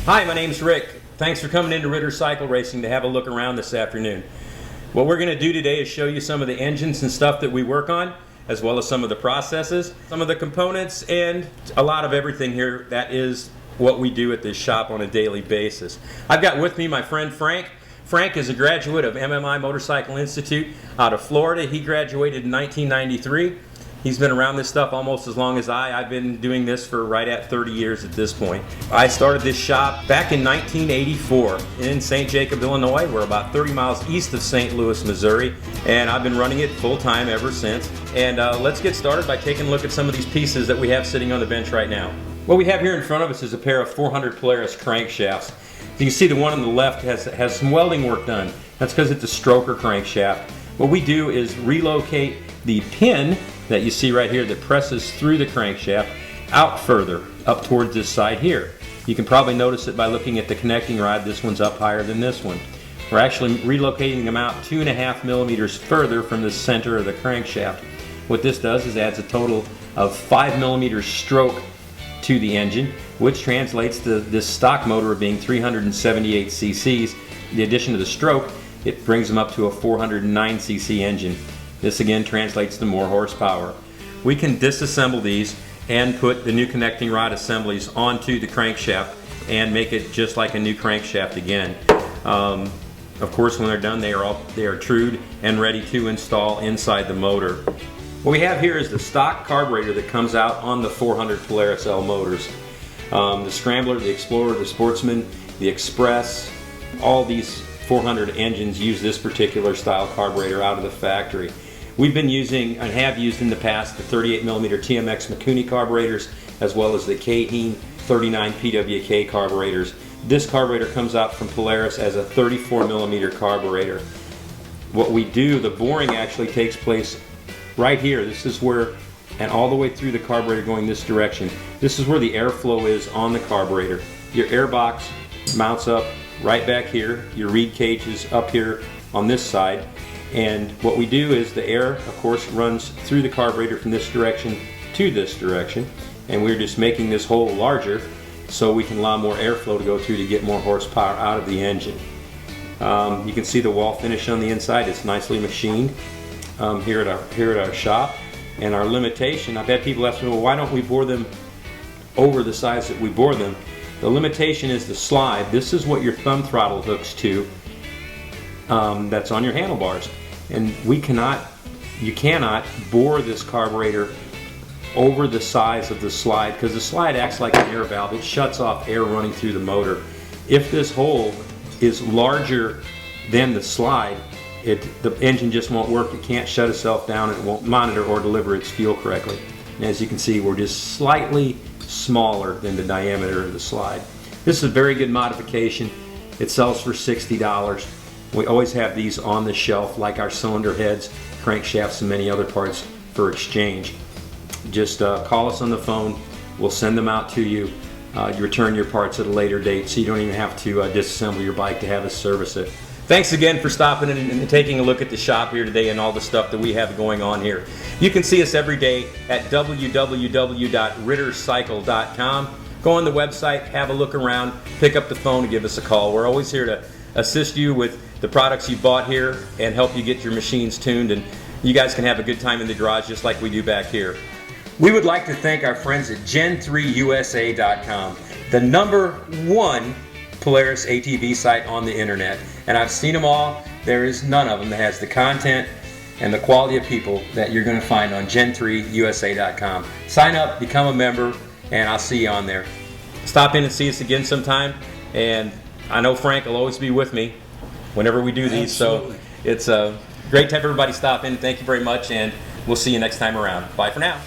Hi, my name's Rick. Thanks for coming into Ritter Cycle Racing to have a look around this afternoon. What we're going to do today is show you some of the engines and stuff that we work on, as well as some of the processes, some of the components, and a lot of everything here. That is what we do at this shop on a daily basis. I've got with me my friend Frank. Frank is a graduate of MMI Motorcycle Institute out of Florida. He graduated in 1993. He's been around this stuff almost as long as I've been doing this for right at 30 years at this point. I started this shop back in 1984 in St. Jacob, Illinois. We're about 30 miles east of St. Louis, Missouri, and I've been running it full-time ever since. And let's get started by taking a look at some of these pieces that we have sitting on the bench right now. What we have here in front of us is a pair of 400 Polaris crankshafts. You can see the one on the left has some welding work done. That's because it's a stroker crankshaft. What we do is relocate the pin that you see right here that presses through the crankshaft out further, up towards this side here. You can probably notice it by looking at the connecting rod. This one's up higher than this one. We're actually relocating them out 2.5 millimeters further from the center of the crankshaft. What this does is adds a total of 5 millimeters stroke to the engine, which translates to this stock motor being 378 cc's. The addition of the stroke, it brings them up to a 409 cc engine. This again translates to more horsepower. We can disassemble these and put the new connecting rod assemblies onto the crankshaft and make it just like a new crankshaft again. Of course, when they're done, they are trued and ready to install inside the motor. What we have here is the stock carburetor that comes out on the 400 Polaris L motors. The Scrambler, the Explorer, the Sportsman, the Express, all these 400 engines use this particular style carburetor out of the factory. We've been using and have used in the past the 38mm TMX Mikuni carburetors, as well as the Kaheen 39 PWK carburetors. This carburetor comes out from Polaris as a 34mm carburetor. What we do, the boring actually takes place right here. This is where, and all the way through the carburetor going this direction, this is where the airflow is on the carburetor. Your air box mounts up right back here. Your reed cage is up here on this side. And what we do is the air, of course, runs through the carburetor from this direction to this direction. And we're just making this hole larger so we can allow more airflow to go through to get more horsepower out of the engine. You can see the wall finish on the inside. It's nicely machined here at our shop. And our limitation, I've had people ask me, well, why don't we bore them over the size that we bore them? The limitation is the slide. This is what your thumb throttle hooks to. That's on your handlebars, and you cannot bore this carburetor over the size of the slide, because the slide acts like an air valve. It shuts off air running through the motor. If this hole is larger than the slide, the engine just won't work. It can't shut itself down, and it won't monitor or deliver its fuel correctly. And as you can see, we're just slightly smaller than the diameter of the slide. This is a very good modification. It sells for $60. We always have these on the shelf, like our cylinder heads, crankshafts, and many other parts for exchange. Just call us on the phone. We'll send them out to you. You return your parts at a later date, so you don't even have to disassemble your bike to have us service it. Thanks again for stopping in and taking a look at the shop here today and all the stuff that we have going on here. You can see us every day at www.rittercycle.com. Go on the website, have a look around, pick up the phone and give us a call. We're always here to assist you with the products you bought here and help you get your machines tuned, and you guys can have a good time in the garage just like we do back here. We would like to thank our friends at Gen3USA.com, the #1 Polaris ATV site on the internet. And I've seen them all. There is none of them that has the content and the quality of people that you're going to find on Gen3USA.com. Sign up, become a member, and I'll see you on there. Stop in and see us again sometime, and I know Frank will always be with me whenever we do these. Absolutely. So it's great to have everybody stop in. Thank you very much, and we'll see you next time around. Bye for now.